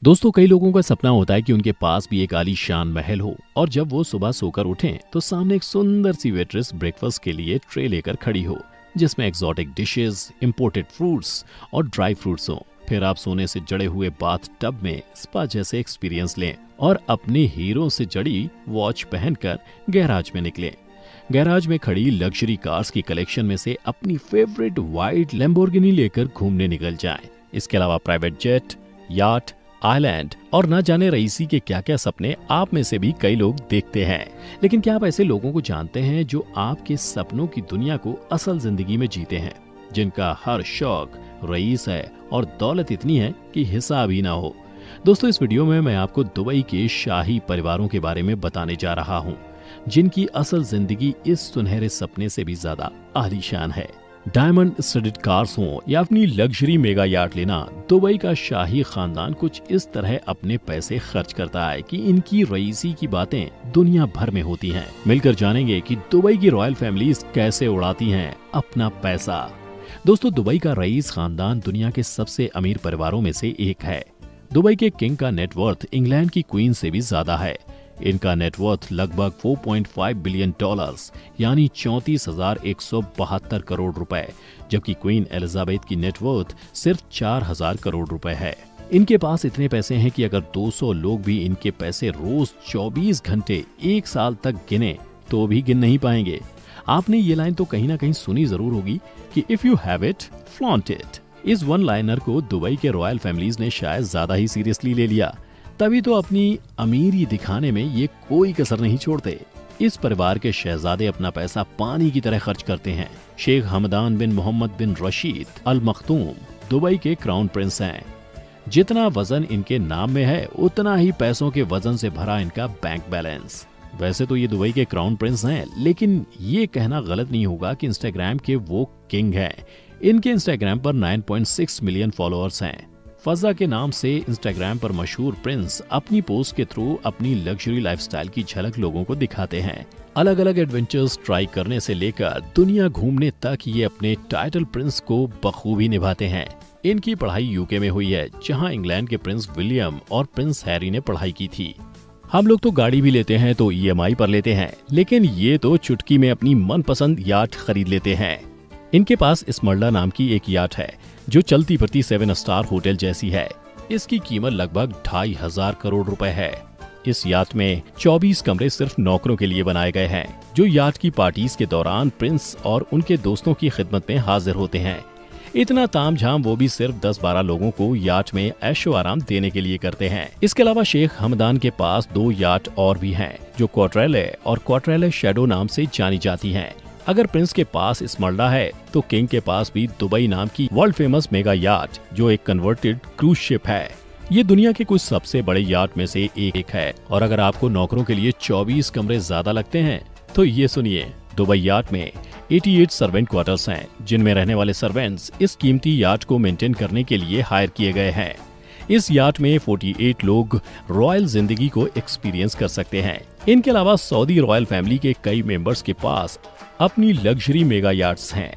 दोस्तों, कई लोगों का सपना होता है कि उनके पास भी एक आलीशान महल हो और जब वो सुबह सोकर उठें तो सामने एक सुंदर सी वेट्रेस ब्रेकफास्ट के लिए ट्रे लेकर खड़ी हो जिसमें एक्सोटिक डिशेस, इंपोर्टेड फ्रूट्स और ड्राई फ्रूट्स हो। फिर आप सोने से जड़े हुए बाथ टब में स्पा जैसे एक्सपीरियंस लें और अपने हीरो से जड़ी वॉच पहनकर गैराज में निकलें। गैराज में खड़ी लग्जरी कार्स की कलेक्शन में से अपनी फेवरेट वाइट लैम्बोर्गिनी लेकर घूमने निकल जाएं। इसके अलावा प्राइवेट जेट, याट, आइलैंड और न जाने रईसी के क्या क्या सपने आप में से भी कई लोग देखते हैं। लेकिन क्या आप ऐसे लोगों को जानते हैं जो आपके सपनों की दुनिया को असल जिंदगी में जीते हैं, जिनका हर शौक रईस है और दौलत इतनी है कि हिसाब ही ना हो। दोस्तों, इस वीडियो में मैं आपको दुबई के शाही परिवारों के बारे में बताने जा रहा हूँ, जिनकी असल जिंदगी इस सुनहरे सपने से भी ज्यादा आलीशान है। डायमंड स्टडड कार्स हो या अपनी लग्जरी मेगा यार्ड लेना, दुबई का शाही खानदान कुछ इस तरह अपने पैसे खर्च करता है कि इनकी रईसी की बातें दुनिया भर में होती हैं। मिलकर जानेंगे कि दुबई की रॉयल फैमिलीज कैसे उड़ाती हैं अपना पैसा। दोस्तों, दुबई का रईस खानदान दुनिया के सबसे अमीर परिवारों में से एक है। दुबई के किंग का नेटवर्थ इंग्लैंड की क्वीन से भी ज्यादा है। इनका नेटवर्थ लगभग 4.5 बिलियन डॉलर्स यानी 34,172 करोड़ रुपए, जबकि क्वीन एलिजाबेथ की नेटवर्थ सिर्फ 4,000 करोड़ रुपए है। इनके पास इतने पैसे हैं कि अगर 200 लोग भी इनके पैसे रोज 24 घंटे एक साल तक गिने तो भी गिन नहीं पाएंगे। आपने ये लाइन तो कहीं ना कहीं सुनी जरूर होगी कि if you have it, flaunt it. इस वन लाइनर को दुबई के रॉयल फैमिलीज ने शायद ज्यादा ही सीरियसली ले लिया, तभी तो अपनी अमीरी दिखाने में ये कोई कसर नहीं छोड़ते। इस परिवार के शहजादे अपना पैसा पानी की तरह खर्च करते हैं। शेख हमदान बिन मोहम्मद बिन रशीद अल मखतूम दुबई के क्राउन प्रिंस हैं। जितना वजन इनके नाम में है उतना ही पैसों के वजन से भरा इनका बैंक बैलेंस। वैसे तो ये दुबई के क्राउन प्रिंस हैं, लेकिन ये कहना गलत नहीं होगा कि इंस्टाग्राम के वो किंग हैं। इनके इंस्टाग्राम पर 9.6 मिलियन फॉलोअर्स हैं। फजा के नाम से इंस्टाग्राम पर मशहूर प्रिंस अपनी पोस्ट के थ्रू अपनी लग्जरी लाइफस्टाइल की झलक लोगों को दिखाते हैं। अलग अलग एडवेंचर्स ट्राई करने से लेकर दुनिया घूमने तक ये अपने टाइटल प्रिंस को बखूबी निभाते हैं। इनकी पढ़ाई यूके में हुई है, जहां इंग्लैंड के प्रिंस विलियम और प्रिंस हैरी ने पढ़ाई की थी। हम लोग तो गाड़ी भी लेते हैं तो EMI पर लेते हैं, लेकिन ये तो चुटकी में अपनी मनपसंद याट खरीद लेते हैं। इनके पास स्मरला नाम की एक याट है जो चलती फिरती 7 स्टार होटल जैसी है। इसकी कीमत लगभग 2,500 करोड़ रुपए है। इस याट में 24 कमरे सिर्फ नौकरों के लिए बनाए गए हैं, जो याट की पार्टीज के दौरान प्रिंस और उनके दोस्तों की खिदमत में हाजिर होते हैं। इतना तामझाम वो भी सिर्फ 10-12 लोगों को याट में ऐशो आराम देने के लिए करते हैं। इसके अलावा शेख हमदान के पास 2 याट और भी हैं, जो क्वार्ट्रेले और क्वार्ट्रेले शैडो नाम से जानी जाती हैं। अगर प्रिंस के पास स्मरला है तो किंग के पास भी दुबई नाम की वर्ल्ड फेमस मेगा याट, जो एक कन्वर्टेड क्रूज शिप है। ये दुनिया के कुछ सबसे बड़े याट में से एक है। और अगर आपको नौकरों के लिए 24 कमरे ज्यादा लगते हैं तो ये सुनिए, दुबई याट में 88 सर्वेंट क्वार्टर्स हैं, जिनमें रहने वाले सर्वेंट्स इस कीमती याट को मेंटेन करने के लिए हायर किए गए हैं। इस याट में 48 लोग रॉयल जिंदगी को एक्सपीरियंस कर सकते हैं। इनके अलावा सऊदी रॉयल फैमिली के कई मेंबर्स के पास अपनी लग्जरी मेगा याट्स हैं।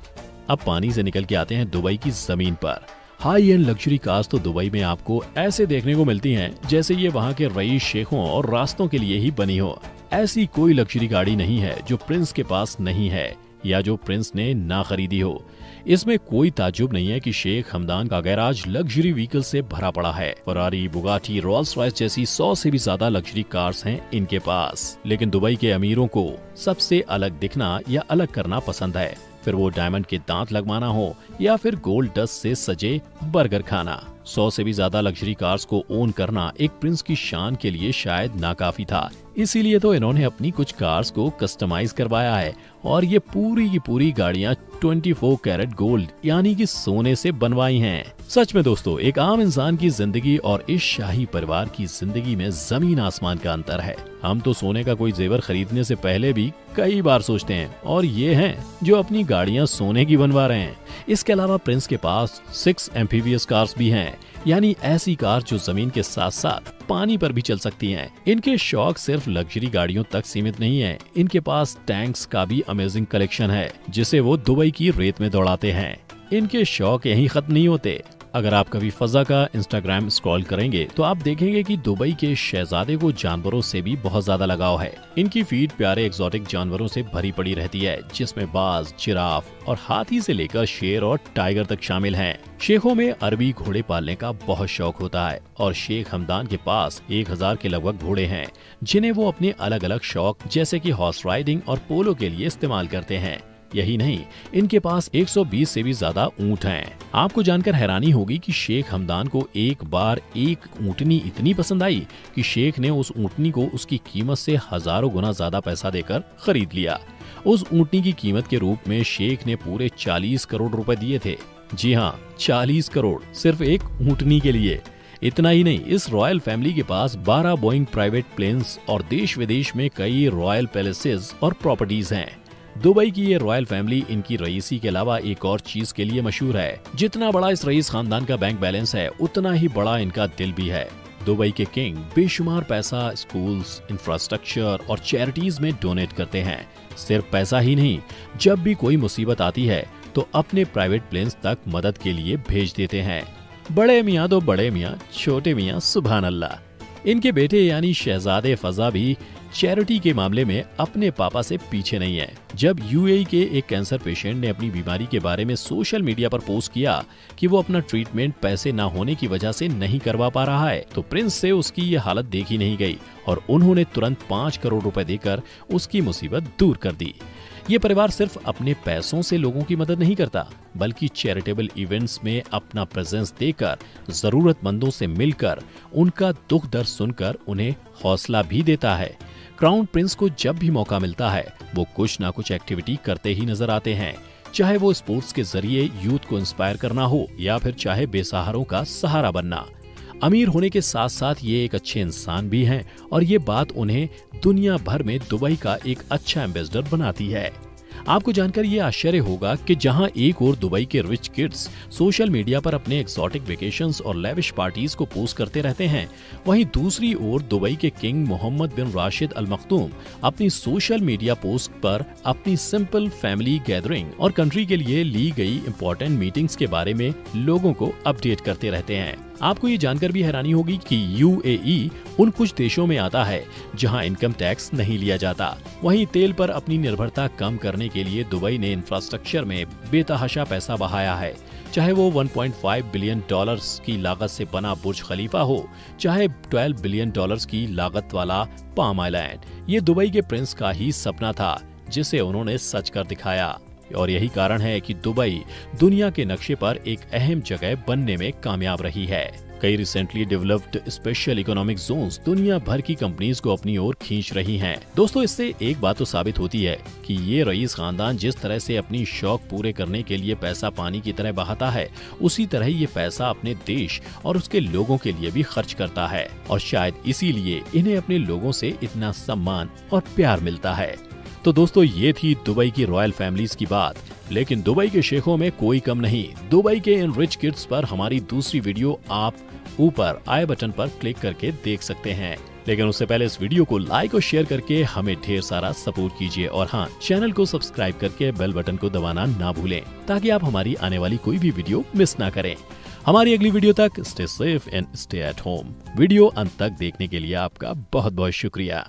अब पानी से निकल के आते हैं दुबई की जमीन पर। हाई एंड लग्जरी कार्स तो दुबई में आपको ऐसे देखने को मिलती हैं जैसे ये वहाँ के रईस शेखों और रास्तों के लिए ही बनी हो। ऐसी कोई लग्जरी गाड़ी नहीं है जो प्रिंस के पास नहीं है या जो प्रिंस ने ना खरीदी हो। इसमें कोई ताज्जुब नहीं है कि शेख हमदान का गैराज लग्जरी व्हीकल से भरा पड़ा है। फरारी, बुगाटी, रोल्स रॉयस जैसी 100 से भी ज्यादा लग्जरी कार्स हैं इनके पास। लेकिन दुबई के अमीरों को सबसे अलग दिखना या अलग करना पसंद है, फिर वो डायमंड के दांत लगवाना हो या फिर गोल्ड डस्ट से सजे बर्गर खाना। 100 से भी ज्यादा लग्जरी कार्स को ओन करना एक प्रिंस की शान के लिए शायद नाकाफी था। इसीलिए तो इन्होंने अपनी कुछ कार्स को कस्टमाइज करवाया है और ये पूरी की पूरी गाड़ियां 24 कैरेट गोल्ड यानी कि सोने से बनवाई हैं। सच में दोस्तों, एक आम इंसान की जिंदगी और इस शाही परिवार की जिंदगी में जमीन आसमान का अंतर है। हम तो सोने का कोई जेवर खरीदने से पहले भी कई बार सोचते हैं, और ये हैं जो अपनी गाड़ियां सोने की बनवा रहे हैं। इसके अलावा प्रिंस के पास 6 एम्फीबियस कार्स भी हैं, यानी ऐसी कार जो जमीन के साथ साथ पानी पर भी चल सकती हैं। इनके शौक सिर्फ लग्जरी गाड़ियों तक सीमित नहीं है, इनके पास टैंक्स का भी अमेजिंग कलेक्शन है, जिसे वो दुबई की रेत में दौड़ाते हैं। इनके शौक यहीं खत्म नहीं होते। अगर आप कभी फजा का इंस्टाग्राम स्क्रॉल करेंगे तो आप देखेंगे कि दुबई के शहजादे को जानवरों से भी बहुत ज्यादा लगाव है। इनकी फीड प्यारे एक्सोटिक जानवरों से भरी पड़ी रहती है, जिसमें बाज, जिराफ और हाथी से लेकर शेर और टाइगर तक शामिल हैं। शेखों में अरबी घोड़े पालने का बहुत शौक होता है और शेख हमदान के पास 1000 के लगभग घोड़े हैं, जिन्हें वो अपने अलग अलग शौक जैसे कि हॉर्स राइडिंग और पोलो के लिए इस्तेमाल करते हैं। यही नहीं, इनके पास 120 से भी ज्यादा ऊंट हैं। आपको जानकर हैरानी होगी कि शेख हमदान को एक बार एक ऊंटनी इतनी पसंद आई कि शेख ने उस ऊंटनी को उसकी कीमत से हजारों गुना ज्यादा पैसा देकर खरीद लिया। उस ऊंटनी की कीमत के रूप में शेख ने पूरे 40 करोड़ रुपए दिए थे। जी हाँ, 40 करोड़ सिर्फ एक ऊंटनी के लिए। इतना ही नहीं, इस रॉयल फैमिली के पास 12 बोइंग प्राइवेट प्लेन्स और देश विदेश में कई रॉयल पैलेसेस और प्रॉपर्टीज हैं। दुबई की ये रॉयल फैमिली इनकी रईसी के अलावा एक और चीज के लिए मशहूर है। जितना बड़ा इस रईस खानदान का बैंक बैलेंस है, उतना ही बड़ा इनका दिल भी है। दुबई के किंग बेशुमार पैसा स्कूल्स, इंफ्रास्ट्रक्चर और चैरिटीज में डोनेट करते हैं। सिर्फ पैसा ही नहीं, जब भी कोई मुसीबत आती है तो अपने प्राइवेट प्लेन्स तक मदद के लिए भेज देते हैं। बड़े मियाँ तो बड़े मियाँ, छोटे मियाँ सुभान अल्लाह। इनके बेटे यानी शहजादे फजा भी चैरिटी के मामले में अपने पापा से पीछे नहीं है। जब यूएई के एक कैंसर पेशेंट ने अपनी बीमारी के बारे में सोशल मीडिया पर पोस्ट किया कि वो अपना ट्रीटमेंट पैसे न होने की वजह से नहीं करवा पा रहा है, तो प्रिंस से उसकी ये हालत देखी नहीं गई और उन्होंने तुरंत 5 करोड़ रुपए देकर उसकी मुसीबत दूर कर दी। ये परिवार सिर्फ अपने पैसों से लोगों की मदद नहीं करता, बल्कि चैरिटेबल इवेंट्स में अपना प्रेजेंस देकर, जरूरतमंदों से मिलकर, उनका दुख दर्द सुनकर उन्हें हौसला भी देता है। क्राउन प्रिंस को जब भी मौका मिलता है, वो कुछ ना कुछ एक्टिविटी करते ही नजर आते हैं, चाहे वो स्पोर्ट्स के जरिए यूथ को इंस्पायर करना हो या फिर चाहे बेसहारों का सहारा बनना। अमीर होने के साथ साथ ये एक अच्छे इंसान भी हैं और ये बात उन्हें दुनिया भर में दुबई का एक अच्छा एम्बेसडर बनाती है। आपको जानकर ये आश्चर्य होगा कि जहां एक ओर दुबई के रिच किड्स सोशल मीडिया पर अपने एक्सोटिक वेकेशंस और लेविश पार्टीज को पोस्ट करते रहते हैं, वहीं दूसरी ओर दुबई के किंग मोहम्मद बिन राशिद अल मखदूम अपनी सोशल मीडिया पोस्ट पर अपनी सिंपल फैमिली गैदरिंग और कंट्री के लिए ली गई इंपॉर्टेंट मीटिंग्स के बारे में लोगों को अपडेट करते रहते हैं। आपको ये जानकर भी हैरानी होगी कि यूएई उन कुछ देशों में आता है जहां इनकम टैक्स नहीं लिया जाता। वहीं तेल पर अपनी निर्भरता कम करने के लिए दुबई ने इंफ्रास्ट्रक्चर में बेतहाशा पैसा बहाया है, चाहे वो 1.5 बिलियन डॉलर्स की लागत से बना बुर्ज खलीफा हो, चाहे 12 बिलियन डॉलर्स की लागत वाला पाम आइलैंड। ये दुबई के प्रिंस का ही सपना था, जिसे उन्होंने सच कर दिखाया और यही कारण है कि दुबई दुनिया के नक्शे पर एक अहम जगह बनने में कामयाब रही है। कई recently developed special economic zones दुनिया भर की कंपनीज को अपनी ओर खींच रही हैं। दोस्तों, इससे एक बात तो साबित होती है कि ये रईस खानदान जिस तरह से अपनी शौक पूरे करने के लिए पैसा पानी की तरह बहाता है, उसी तरह ये पैसा अपने देश और उसके लोगों के लिए भी खर्च करता है और शायद इसीलिए इन्हें अपने लोगों से इतना सम्मान और प्यार मिलता है। तो दोस्तों, ये थी दुबई की रॉयल फैमिलीज की बात, लेकिन दुबई के शेखों में कोई कम नहीं। दुबई के इन रिच किड्स पर हमारी दूसरी वीडियो आप ऊपर आई बटन पर क्लिक करके देख सकते हैं। लेकिन उससे पहले इस वीडियो को लाइक और शेयर करके हमें ढेर सारा सपोर्ट कीजिए और हाँ, चैनल को सब्सक्राइब करके बेल बटन को दबाना ना भूलें, ताकि आप हमारी आने वाली कोई भी वीडियो मिस ना करें। हमारी अगली वीडियो तक stay safe and stay at home. Video अंत तक देखने के लिए आपका बहुत बहुत शुक्रिया।